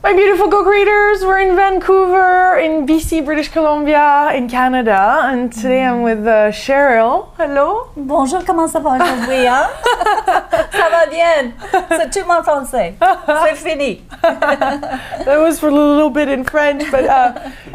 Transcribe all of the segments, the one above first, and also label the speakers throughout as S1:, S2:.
S1: My beautiful co-creators, we're in Vancouver, in BC, British Columbia, in Canada, and today I'm with Cheryl. Hello.
S2: Bonjour, comment ça va aujourd'hui, hein? Ça va bien. C'est tout mon français. C'est fini.
S1: That was for a little bit in French, but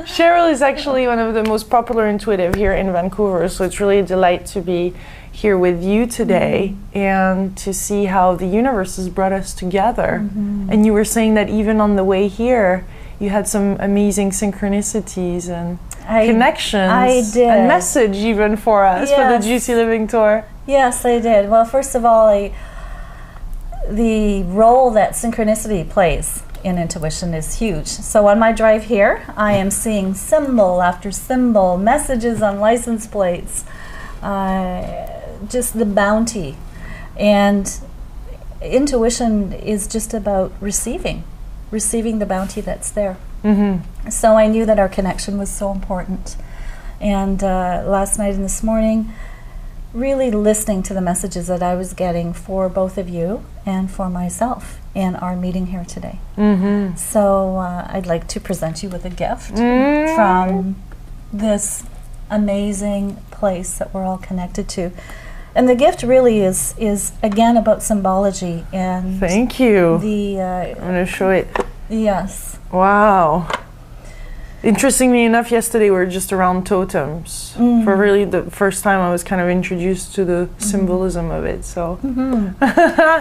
S1: Cheryl is actually one of the most popular intuitive here in Vancouver, so it's really a delight to be here with you today and to see how the universe has brought us together. And you were saying that even on the way here, you had some amazing synchronicities and connections.
S2: I did.
S1: And message even for us for the Juicy Living Tour.
S2: Yes, I did. Well, first of all, the role that synchronicity plays in intuition is huge. So on my drive here, I am seeing symbol after symbol, messages on license plates, just the bounty. And intuition is just about receiving the bounty that's there. So I knew that our connection was so important. And last night and this morning, really listening to the messages that I was getting for both of you and for myself in our meeting here today. So I'd like to present you with a gift from this amazing place that we're all connected to. And the gift really is again about symbology and
S1: thank you.
S2: I'm
S1: going to show it.
S2: Yes.
S1: Wow. Interestingly enough, yesterday we were just around totems. For really the first time I was kind of introduced to the symbolism of it. So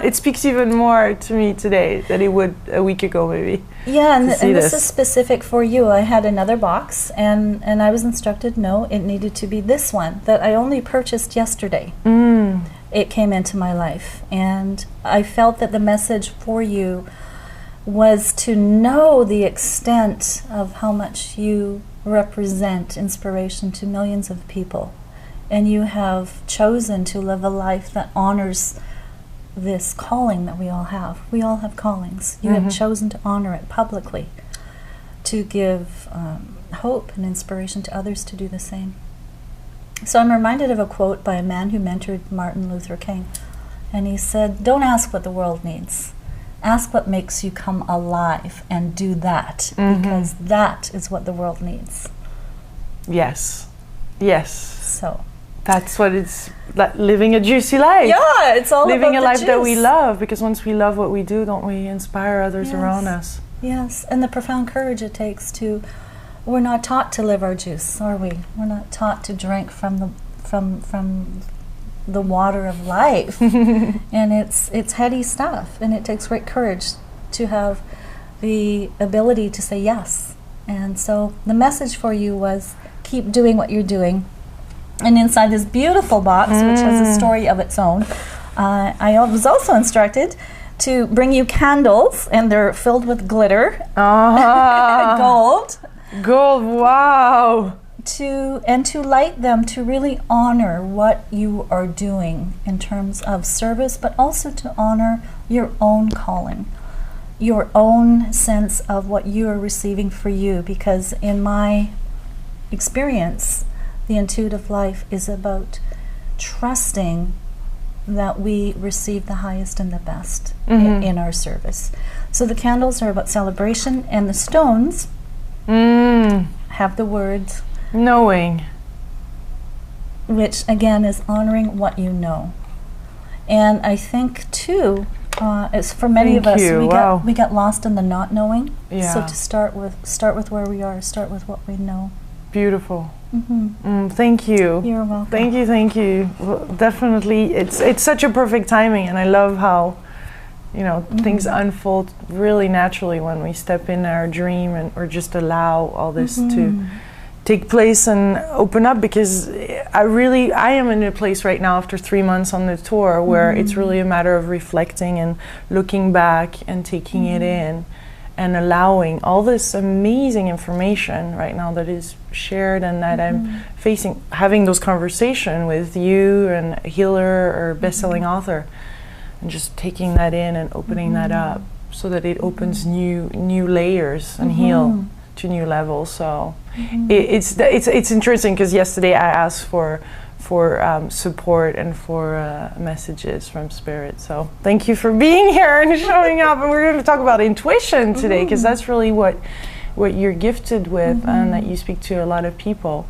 S1: it speaks even more to me today than it would a week ago maybe.
S2: Yeah, and this is specific for you. I had another box and I was instructed, no, it needed to be this one that I only purchased yesterday. It came into my life and I felt that the message for you was to know the extent of how much you represent inspiration to millions of people. And you have chosen to live a life that honors this calling that we all have. We all have callings. You have chosen to honor it publicly, to give hope and inspiration to others to do the same. So I'm reminded of a quote by a man who mentored Martin Luther King. And he said, "Don't ask what the world needs. Ask what makes you come alive and do that, because that is what the world needs."
S1: Yes. Yes.
S2: So
S1: that's what it's like, living a juicy life.
S2: Yeah, it's all
S1: living
S2: about
S1: a life
S2: the
S1: that we
S2: juice.
S1: love, because once we love what we do, don't we inspire others around us?
S2: Yes, and the profound courage it takes to. We're not taught to live our juice, are we? We're not taught to drink from the water of life. And it's heady stuff, and it takes great courage to have the ability to say yes. And so the message for you was keep doing what you're doing. And inside this beautiful box, which has a story of its own, I was also instructed to bring you candles, and they're filled with glitter, gold.
S1: Gold, wow.
S2: To light them to really honor what you are doing in terms of service, but also to honor your own calling, your own sense of what you are receiving for you. Because in my experience, the intuitive life is about trusting that we receive the highest and the best in our service. So the candles are about celebration, and the stones have the words
S1: knowing,
S2: which again is honoring what you know. And I think too, it's for many of us, we get lost in the not knowing. So to start with where we are, start with what we know.
S1: Beautiful. Thank you.
S2: You're welcome.
S1: Thank you. Well, definitely, it's such a perfect timing, and I love how things unfold really naturally when we step in our dream or just allow all this to take place and open up. Because I am in a place right now after 3 months on the tour where it's really a matter of reflecting and looking back and taking it in and allowing all this amazing information right now that is shared, and that I'm having those conversations with you and a healer or best-selling author, and just taking that in and opening that up so that it opens new layers and heal to new levels. So it's interesting, because yesterday I asked for support and for messages from Spirit. So thank you for being here and showing up. And we're going to talk about intuition today, because that's really what you're gifted with, and that you speak to a lot of people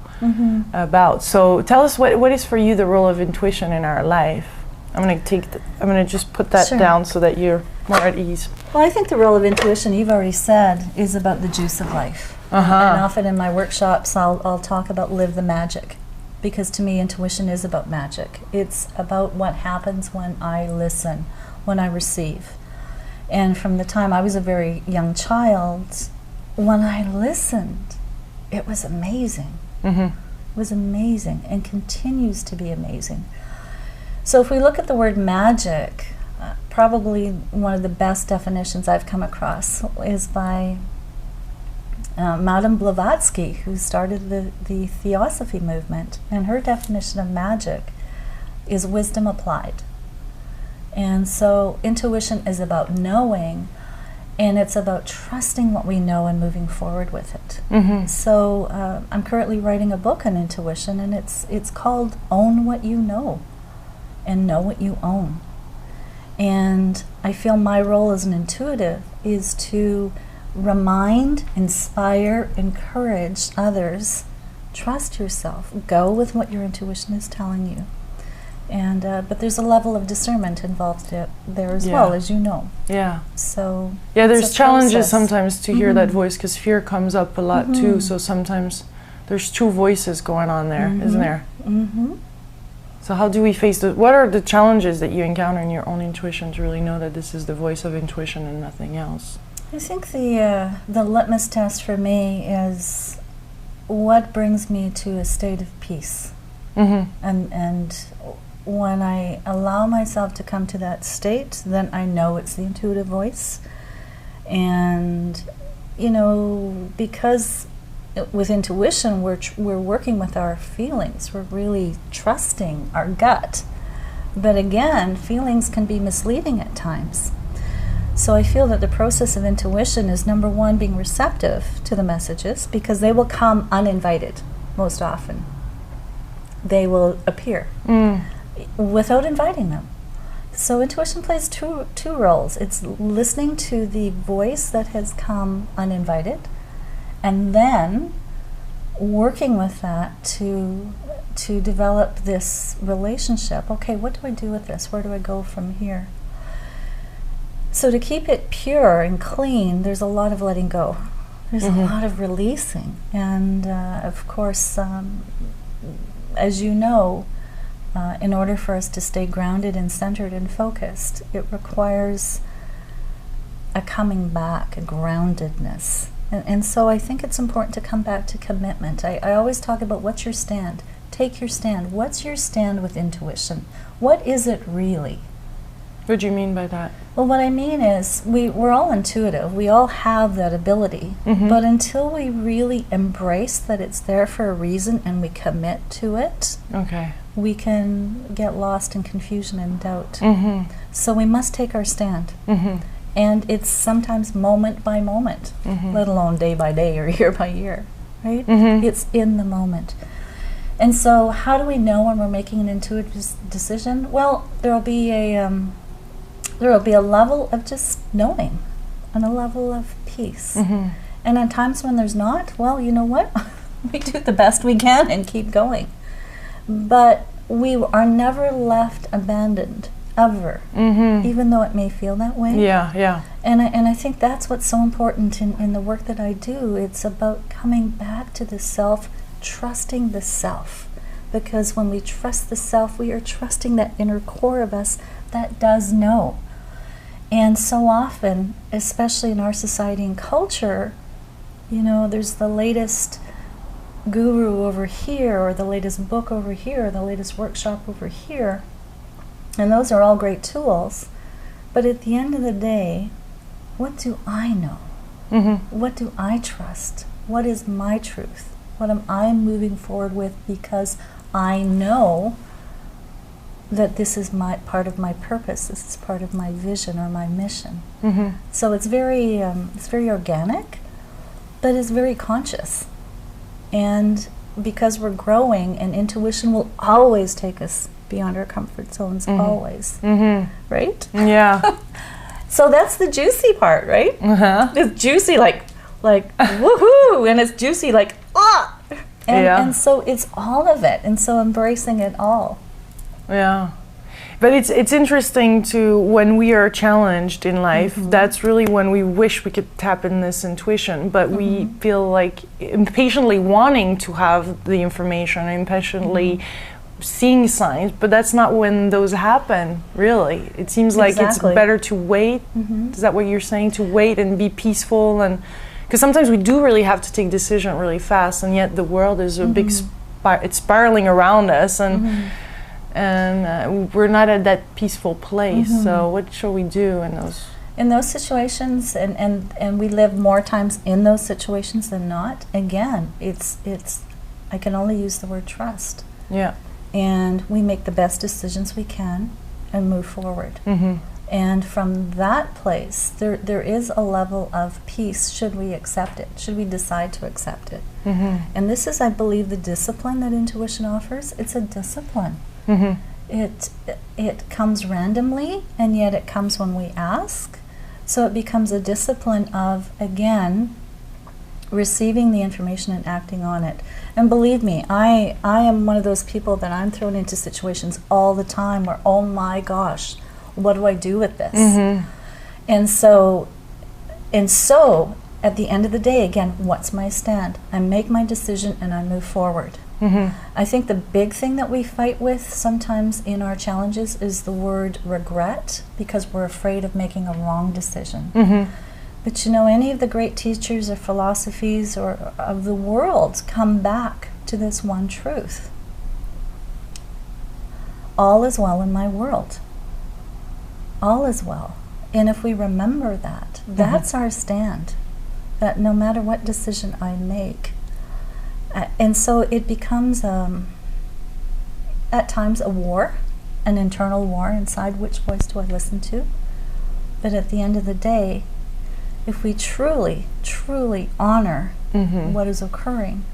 S1: about. So tell us what is for you the role of intuition in our life. I'm going to just put that down so that you're more at ease.
S2: Well, I think the role of intuition, you've already said, is about the juice of life. And often in my workshops, I'll talk about live the magic, because to me, intuition is about magic. It's about what happens when I listen, when I receive. And from the time I was a very young child, when I listened, it was amazing. It was amazing, and continues to be amazing. So if we look at the word magic, probably one of the best definitions I've come across is by Madame Blavatsky, who started the Theosophy movement. And her definition of magic is wisdom applied. And so intuition is about knowing, and it's about trusting what we know and moving forward with it. So I'm currently writing a book on intuition, and it's called Own What You Know, and Know What You Own. And I feel my role as an intuitive is to remind, inspire, encourage others. Trust yourself. Go with what your intuition is telling you. And but there's a level of discernment involved there as well, as you know. Yeah. So
S1: there's challenges sometimes to hear that voice, because fear comes up a lot too. So sometimes there's two voices going on there, isn't there? So how do we face what are the challenges that you encounter in your own intuition to really know that this is the voice of intuition and nothing else?
S2: I think the litmus test for me is what brings me to a state of peace. And when I allow myself to come to that state, then I know it's the intuitive voice. And, you know, because with intuition, we're working with our feelings. We're really trusting our gut. But again, feelings can be misleading at times. So I feel that the process of intuition is, number one, being receptive to the messages, because they will come uninvited most often. They will appear without inviting them. So intuition plays two roles. It's listening to the voice that has come uninvited, and then working with that to develop this relationship. Okay, what do I do with this? Where do I go from here? So to keep it pure and clean, there's a lot of letting go. There's a lot of releasing. And of course, as you know, in order for us to stay grounded and centered and focused, it requires a coming back, a groundedness. And so I think it's important to come back to commitment. I always talk about, what's your stand? Take your stand. What's your stand with intuition? What is it really?
S1: What do you mean by that?
S2: Well, what I mean is we're all intuitive. We all have that ability. But until we really embrace that it's there for a reason and we commit to it, we can get lost in confusion and doubt. So we must take our stand. And it's sometimes moment by moment, let alone day by day or year by year, right? It's in the moment. And so how do we know when we're making an intuitive decision? Well, there will be a level of just knowing and a level of peace. And at times when there's not, well, you know what? We do the best we can and keep going. But we are never left abandoned, ever, even though it may feel that way. And I think that's what's so important in the work that I do. It's about coming back to the self, trusting the self. Because when we trust the self, we are trusting that inner core of us that does know. And so often, especially in our society and culture, you know, there's the latest guru over here, or the latest book over here, or the latest workshop over here. And those are all great tools. But at the end of the day, what do I know? What do I trust? What is my truth? What am I moving forward with, because I know that this is part of my purpose, this is part of my vision or my mission. So it's very organic, but it's very conscious. And because we're growing, and intuition will always take us beyond our comfort zones, always. Right?
S1: Yeah.
S2: So that's the juicy part, right? It's juicy like woohoo, and it's juicy like ah. And so it's all of it, and so embracing it all.
S1: Yeah. But it's interesting to, when we are challenged in life, that's really when we wish we could tap in this intuition, but we feel like impatiently wanting to have the information, impatiently seeing signs, but that's not when those happen, really. It seems like it's better to wait. Is that what you're saying? To wait and be peaceful, and because sometimes we do really have to take decision really fast, and yet the world is a big it's spiraling around us, and we're not at that peaceful place. So what shall we do in those
S2: situations? And we live more times in those situations than not. Again, it's I can only use the word trust.
S1: Yeah.
S2: And we make the best decisions we can and move forward. And from that place, there is a level of peace should we accept it, should we decide to accept it. And this is, I believe, the discipline that intuition offers. It's a discipline. It comes randomly, and yet it comes when we ask. So it becomes a discipline of, again, receiving the information and acting on it. And believe me, I am one of those people that I'm thrown into situations all the time where, oh my gosh, what do I do with this? And so at the end of the day, again, what's my stand? I make my decision and I move forward. I think the big thing that we fight with sometimes in our challenges is the word regret, because we're afraid of making a wrong decision. But you know, any of the great teachers or philosophies or of the world come back to this one truth. All is well in my world. All is well. And if we remember that, that's our stand. That no matter what decision I make, and so it becomes at times a war, an internal war inside. Which voice do I listen to? But at the end of the day, if we truly, truly honor what is occurring,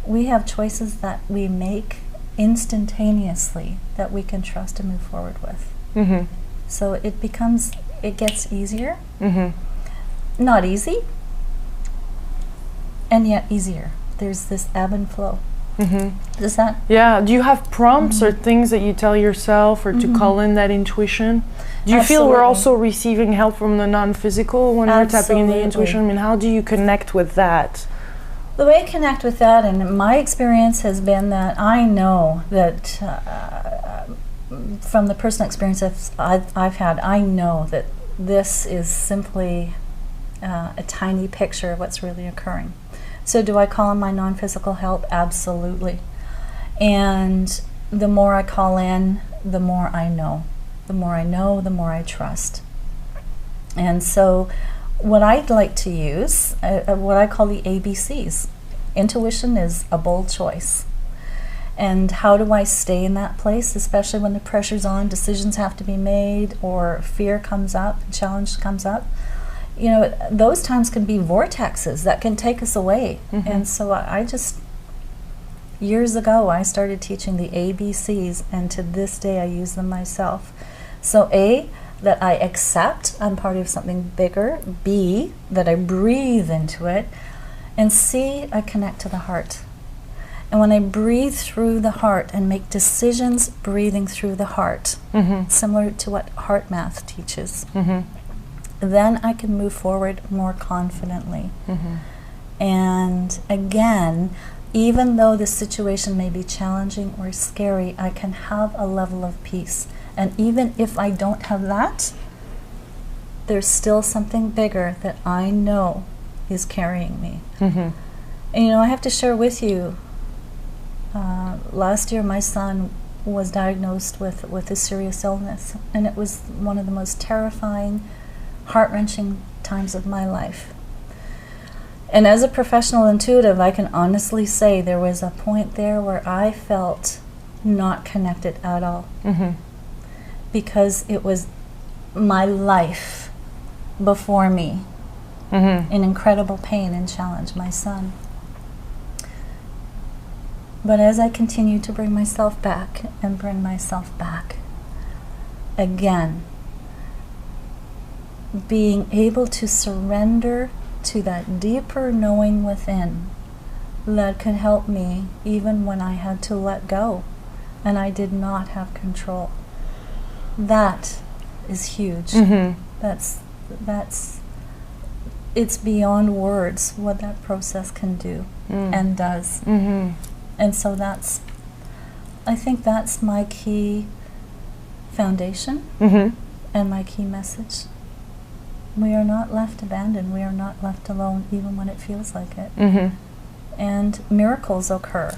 S2: we have choices that we make instantaneously that we can trust and move forward with. So it gets easier. Not easy, and yet easier. There's this ebb and flow. Does that?
S1: Yeah. Do you have prompts or things that you tell yourself, or to call in that intuition? Do you feel we're also receiving help from the non-physical when we're tapping in the intuition? I mean, how do you connect with that?
S2: The way I connect with that, and my experience has been that I know that from the personal experience I've had, I know that this is simply a tiny picture of what's really occurring. So do I call in my non-physical help? Absolutely. And the more I call in, the more I know. The more I know, the more I trust. And so what I'd like to use, what I call the ABCs. Intuition is a bold choice. And how do I stay in that place, especially when the pressure's on, decisions have to be made, or fear comes up, challenge comes up? You know, those times can be vortexes that can take us away. And so I just, years ago, I started teaching the ABCs, and to this day I use them myself. So A, that I accept I'm part of something bigger. B, that I breathe into it. And C, I connect to the heart. And when I breathe through the heart and make decisions breathing through the heart, similar to what heart math teaches, then I can move forward more confidently. And again, even though the situation may be challenging or scary, I can have a level of peace. And even if I don't have that, there's still something bigger that I know is carrying me. And you know, I have to share with you, last year my son was diagnosed with a serious illness, and it was one of the most terrifying, heart-wrenching times of my life. And as a professional intuitive, I can honestly say there was a point there where I felt not connected at all, because it was my life before me, in incredible pain and challenge, my son. But as I continue to bring myself back and bring myself back, again, being able to surrender to that deeper knowing within that could help me even when I had to let go and I did not have control. That is huge.
S1: Mm-hmm.
S2: That's it's beyond words what that process can do and does.
S1: Mm-hmm.
S2: And so I think that's my key foundation and my key message. We are not left abandoned. We are not left alone, even when it feels like it.
S1: Mm-hmm.
S2: And miracles occur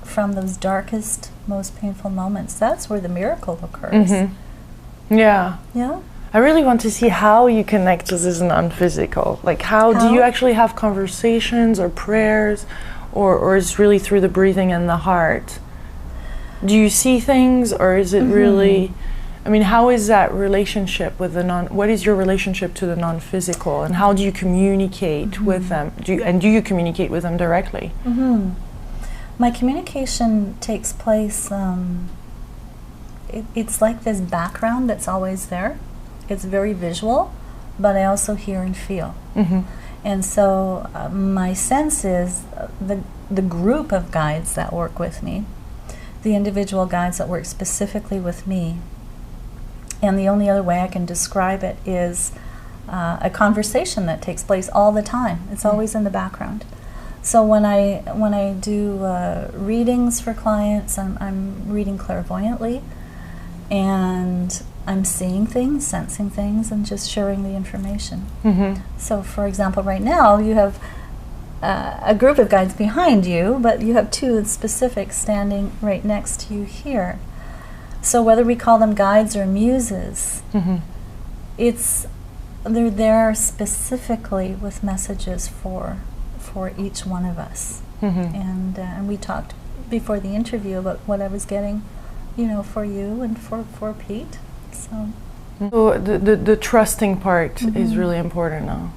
S2: from those darkest, most painful moments. That's where the miracle occurs.
S1: Mm-hmm. Yeah.
S2: Yeah.
S1: I really want to see how you connect to this non-physical. Like, how do you actually have conversations or prayers, or is it really through the breathing and the heart? Do you see things, or is it really? I mean, how is that relationship with the what is your relationship to the non-physical, and how do you communicate with them? Do you communicate with them directly?
S2: My communication takes place, it's like this background that's always there. It's very visual, but I also hear and feel. And so my sense is the group of guides that work with me, the individual guides that work specifically with me, and the only other way I can describe it is a conversation that takes place all the time. It's always in the background. So when I do readings for clients, I'm reading clairvoyantly, and I'm seeing things, sensing things, and just sharing the information. So for example, right now you have a group of guides behind you, but you have two specific standing right next to you here. So whether we call them guides or muses, they're there specifically with messages for each one of us. And we talked before the interview about what I was getting, for you and for Pete. So
S1: the trusting part is really important now.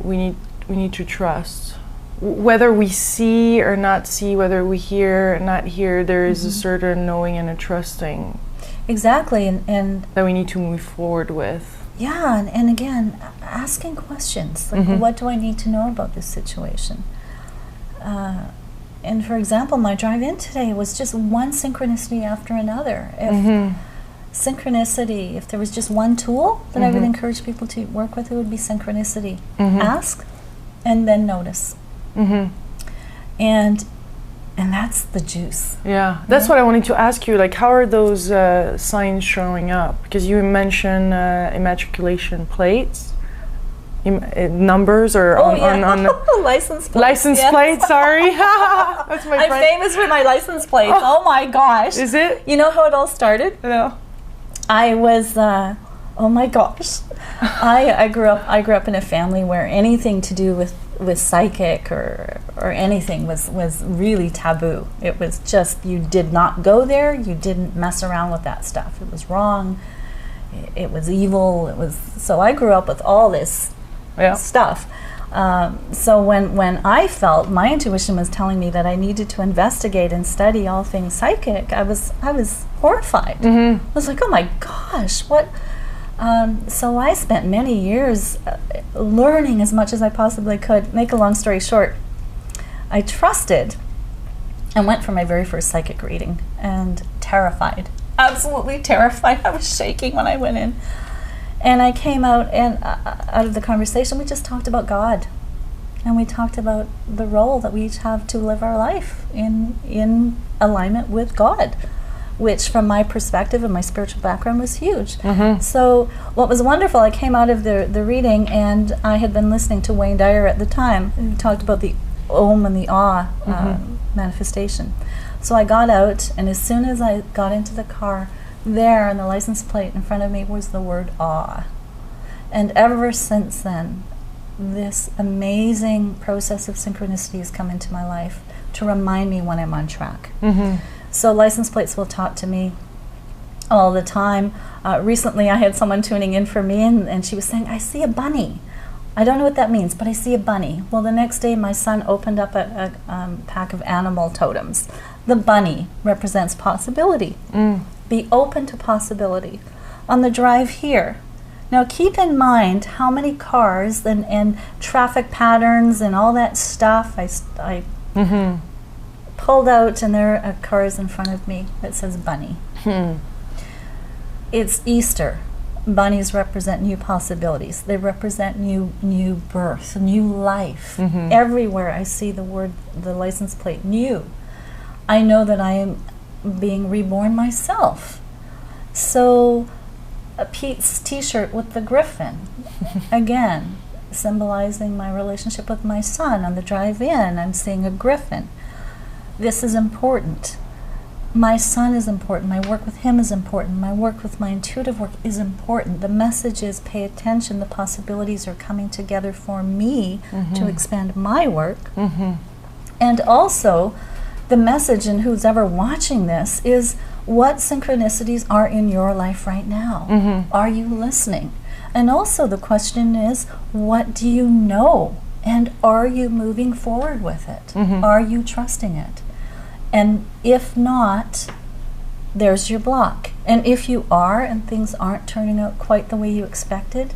S1: We need to trust. Whether we see or not see, whether we hear or not hear, there is a certain knowing and a trusting.
S2: Exactly, and
S1: that we need to move forward with.
S2: Yeah, and again, asking questions, like what do I need to know about this situation? And for example, my drive in today was just one synchronicity after another. If synchronicity, if there was just one tool that I would encourage people to work with, it would be synchronicity. Ask and then notice. And that's the juice.
S1: Yeah, that's what I wanted to ask you. Like, how are those signs showing up? Because you mentioned immatriculation plates, numbers, or on
S2: license plates.
S1: License plates. Sorry, that's my.
S2: I'm famous for my license plates. Oh my gosh!
S1: Is it?
S2: You know how it all started?
S1: No.
S2: I was. Oh my gosh! I grew up in a family where anything to do with psychic or anything was really taboo. It was just, you did not go there, you didn't mess around with that stuff. It was wrong, it was evil, so I grew up with all this stuff. So when I felt my intuition was telling me that I needed to investigate and study all things psychic, I was horrified. I was like, oh my gosh, what? So I spent many years learning as much as I possibly could. Make a long story short, I trusted and went for my very first psychic reading, and terrified, absolutely terrified. I was shaking when I went in. And I came out, and out of the conversation, we just talked about God. And we talked about the role that we each have to live our life in alignment with God, which from my perspective and my spiritual background was huge. So what was wonderful, I came out of the reading, and I had been listening to Wayne Dyer at the time, who talked about the Om and the Ah manifestation. So I got out, and as soon as I got into the car, there on the license plate in front of me was the word Ah. And ever since then, this amazing process of synchronicity has come into my life to remind me when I'm on track. So license plates will talk to me all the time. Recently I had someone tuning in for me, and she was saying, I see a bunny. I don't know what that means, but I see a bunny. Well, the next day my son opened up a pack of animal totems The bunny represents possibility. Be open to possibility. On the drive here, now keep in mind how many cars and traffic patterns and all that stuff I pulled out, and there are cars in front of me that says bunny. It's Easter. Bunnies represent new possibilities. They represent new birth, new life. Everywhere I see the license plate, new, I know that I am being reborn myself. So Pete's t-shirt with the griffin, again, symbolizing my relationship with my son. On the drive in, I'm seeing a griffin. This is important. My son is important. My work with him is important. My work with my intuitive work is important. The message is pay attention. The possibilities are coming together for me to expand my work. And also, the message, and who's ever watching this, is what synchronicities are in your life right now. Are you listening? And also the question is, what do you know? And are you moving forward with it? Are you trusting it? And if not, there's your block. And if you are, and things aren't turning out quite the way you expected,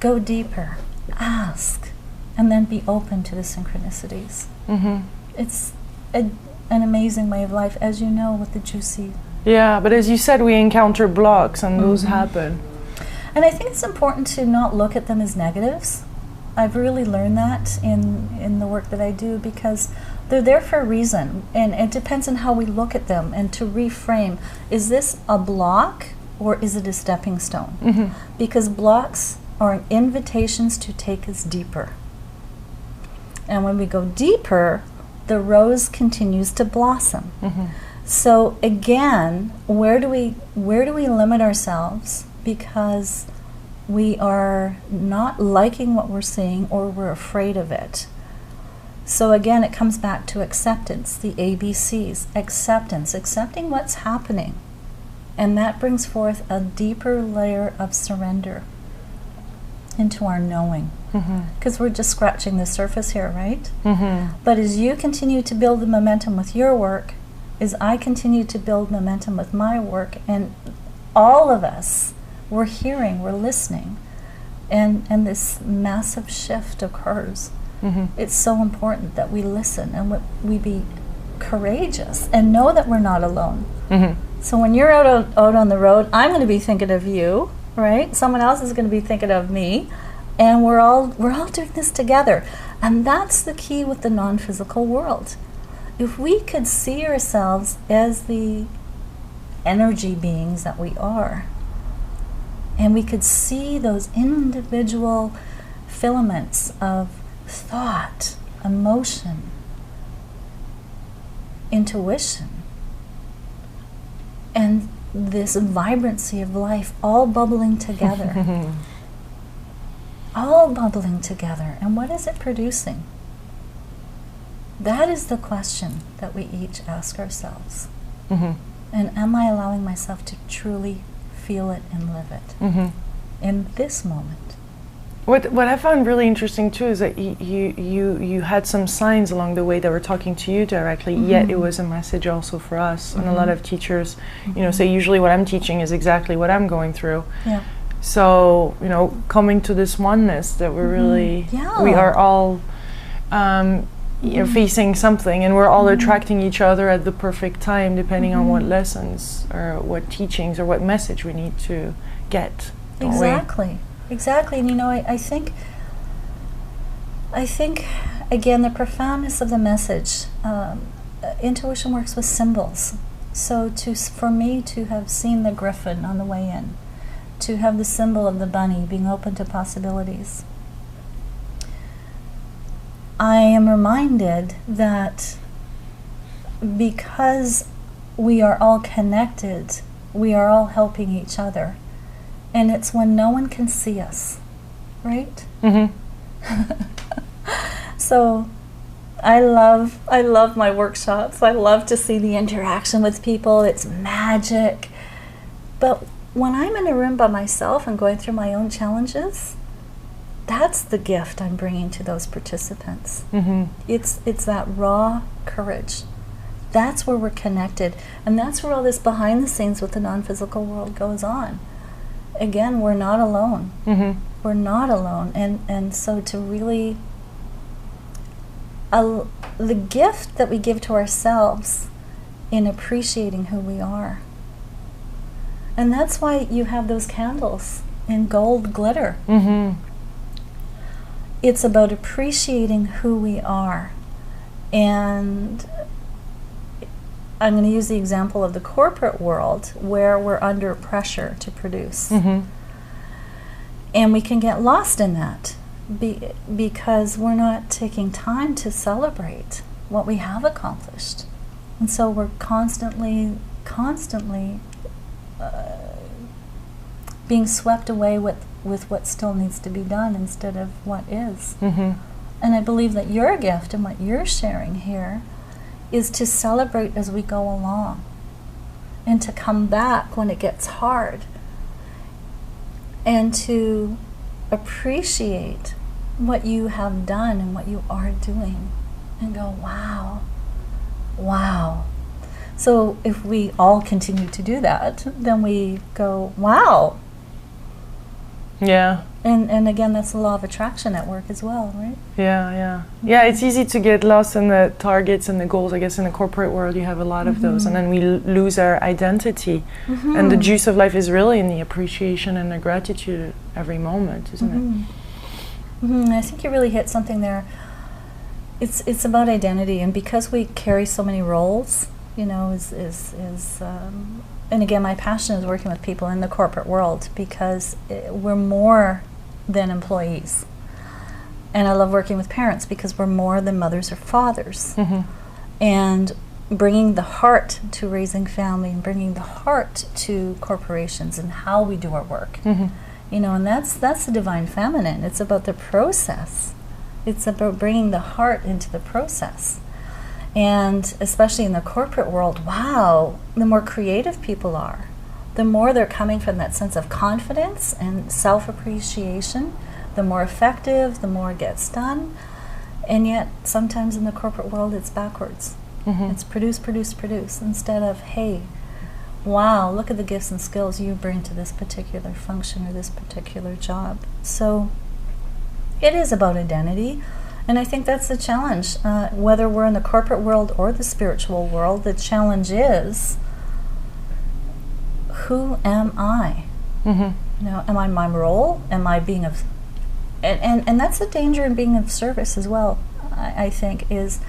S2: go deeper, ask, and then be open to the synchronicities. It's an amazing way of life, as you know, with the juicy.
S1: Yeah, but as you said, we encounter blocks, and those happen.
S2: And I think it's important to not look at them as negatives. I've really learned that in the work that I do, because they're there for a reason, and it depends on how we look at them, and to reframe, is this a block or is it a stepping stone? Because blocks are invitations to take us deeper. And when we go deeper, the rose continues to blossom. So again, where do we limit ourselves because we are not liking what we're seeing, or we're afraid of it? So again, it comes back to acceptance, the ABCs. Acceptance, accepting what's happening. And that brings forth a deeper layer of surrender into our knowing. Because we're just scratching the surface here, right? But as you continue to build the momentum with your work, as I continue to build momentum with my work, and all of us, we're hearing, we're listening, and this massive shift occurs. It's so important that we listen and we be courageous and know that we're not alone. So when you're out on the road, I'm going to be thinking of you, right? Someone else is going to be thinking of me, and we're all doing this together. And that's the key with the non-physical world. If we could see ourselves as the energy beings that we are, and we could see those individual filaments of thought, emotion, intuition, and this vibrancy of life all bubbling together. All bubbling together. And what is it producing? That is the question that we each ask ourselves. And am I allowing myself to truly feel it and live it in this moment?
S1: What I found really interesting too is that you had some signs along the way that were talking to you directly, yet it was a message also for us. And a lot of teachers, say usually what I'm teaching is exactly what I'm going through. So, coming to this oneness that we're really, we are all facing something, and we're all attracting each other at the perfect time, depending on what lessons or what teachings or what message we need to get.
S2: Exactly. Exactly, and I think again, the profoundness of the message. Intuition works with symbols. So for me to have seen the griffin on the way in, to have the symbol of the bunny being open to possibilities, I am reminded that because we are all connected, we are all helping each other. And it's when no one can see us, right? So I love my workshops. I love to see the interaction with people. It's magic. But when I'm in a room by myself and going through my own challenges, that's the gift I'm bringing to those participants. It's that raw courage That's where we're connected. And that's where all this behind the scenes with the non-physical world goes on. Again, we're not alone.
S1: Mm-hmm.
S2: We're not alone. And so to really, the gift that we give to ourselves in appreciating who we are. And that's why you have those candles in gold glitter.
S1: Mm-hmm.
S2: It's about appreciating who we are. And I'm going to use the example of the corporate world where we're under pressure to produce.
S1: Mm-hmm.
S2: And we can get lost in that because we're not taking time to celebrate what we have accomplished. And so we're constantly being swept away with what still needs to be done instead of what is.
S1: Mm-hmm.
S2: And I believe that your gift and what you're sharing here is to celebrate as we go along and to come back when it gets hard and to appreciate what you have done and what you are doing and go, wow, wow. So if we all continue to do that, then we go, wow.
S1: Yeah.
S2: And again, that's the law of attraction at work as well, right?
S1: Yeah. It's easy to get lost in the targets and the goals. I guess in the corporate world you have a lot of those, and then we lose our identity. Mm-hmm. And the juice of life is really in the appreciation and the gratitude every moment, isn't it?
S2: Mm-hmm. I think you really hit something there. It's about identity, and because we carry so many roles, you know, and again, my passion is working with people in the corporate world because we're more than employees. And I love working with parents because we're more than mothers or fathers.
S1: Mm-hmm.
S2: And bringing the heart to raising family and bringing the heart to corporations and how we do our work.
S1: Mm-hmm.
S2: You know, and that's the divine feminine. It's about the process. It's about bringing the heart into the process. And especially in the corporate world, wow, the more creative people are, the more they're coming from that sense of confidence and self-appreciation, the more effective, the more it gets done. And yet, sometimes in the corporate world, it's backwards. Mm-hmm. It's produce, instead of, hey, wow, look at the gifts and skills you bring to this particular function or this particular job. So it is about identity. And I think that's the challenge. Whether we're in the corporate world or the spiritual world, the challenge is, who am I? Mm-hmm. You know, am I my role? Am I being of... And that's the danger in being of service as well, I think, is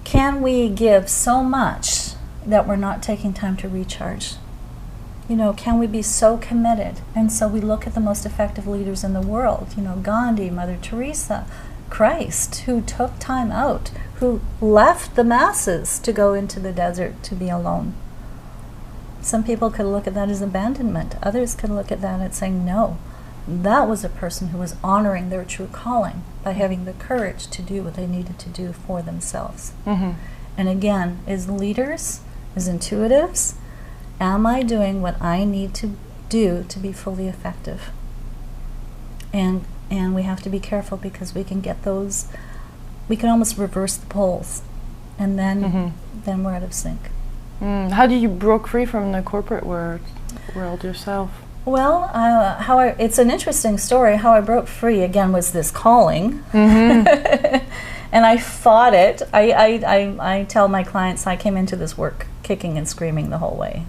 S2: can we give so much that we're not taking time to recharge? You know, can we be so committed? And so we look at the most effective leaders in the world, you know, Gandhi, Mother Teresa, Christ, who took time out, who left the masses to go into the desert to be alone. Some people could look at that as abandonment. Others could look at that and say, no, that was a person who was honoring their true calling by having the courage to do what they needed to do for themselves. Mm-hmm. And again, as leaders, as intuitives, am I doing what I need to do to be fully effective? And we have to be careful because we can get those, we can almost reverse the poles, and then we're out of sync.
S1: How do you broke free from the corporate world yourself?
S2: Well, it's an interesting story. How I broke free, again, was this calling. Mm-hmm. And I fought it. I tell my clients I came into this work kicking and screaming the whole way.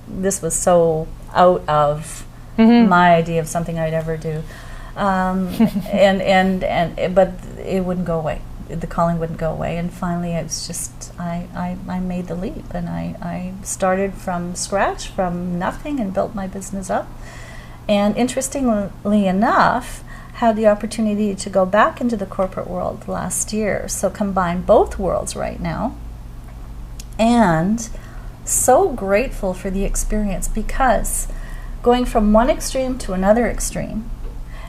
S2: This was so out of my idea of something I'd ever do, but it wouldn't go away. The calling wouldn't go away, and finally, it was just I made the leap, and I started from scratch, from nothing, and built my business up. And interestingly enough, had the opportunity to go back into the corporate world last year, so combine both worlds right now. And so grateful for the experience, because going from one extreme to another extreme,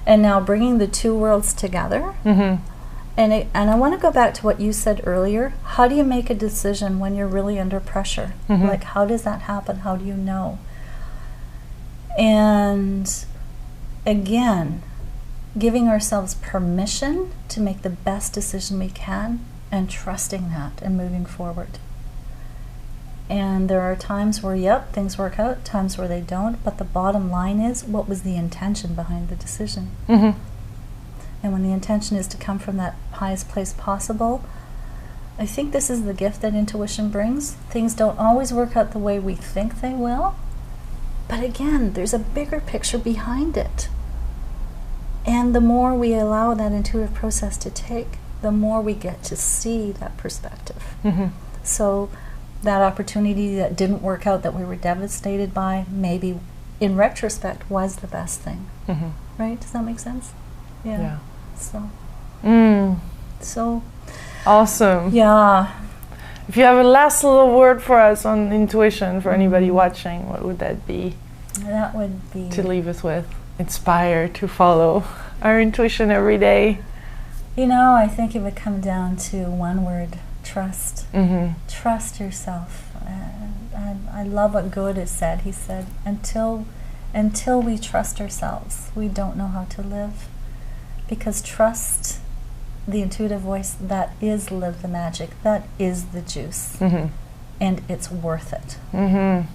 S2: and now bringing the two worlds together. Mm-hmm. And I want to go back to what you said earlier. How do you make a decision when you're really under pressure? Mm-hmm. Like, how does that happen? How do you know? And again, giving ourselves permission to make the best decision we can and trusting that and moving forward. And there are times where, yep, things work out, times where they don't, but the bottom line is, what was the intention behind the decision?
S1: Mm-hmm.
S2: And when the intention is to come from that highest place possible, I think this is the gift that intuition brings. Things don't always work out the way we think they will, but again, there's a bigger picture behind it. And the more we allow that intuitive process to take, the more we get to see that perspective.
S1: Mm-hmm.
S2: So that opportunity that didn't work out, that we were devastated by, maybe in retrospect was the best thing.
S1: Mm-hmm.
S2: Right? Does that make sense?
S1: Yeah.
S2: So. So.
S1: Awesome.
S2: Yeah.
S1: If you have a last little word for us on intuition for anybody watching, what would that be?
S2: That would be
S1: to leave us with. Inspire to follow our intuition every day.
S2: You know, I think it would come down to one word: trust.
S1: Mm-hmm.
S2: Trust yourself. I love what Goethe said. He said, until we trust ourselves, we don't know how to live. Because trust, the intuitive voice, that is live the magic. That is the juice.
S1: Mm-hmm.
S2: And it's worth it.
S1: Mm-hmm.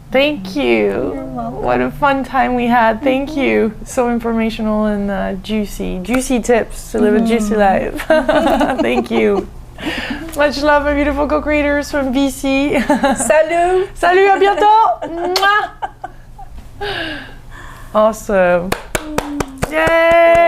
S1: Thank you.
S2: You're welcome.
S1: What a fun time we had. Thank you. So informational and juicy tips to live a juicy life. Thank you. Much love, my beautiful co-creators from BC.
S2: Salut.
S1: Salut, à bientôt. Mwah. Awesome. Yay.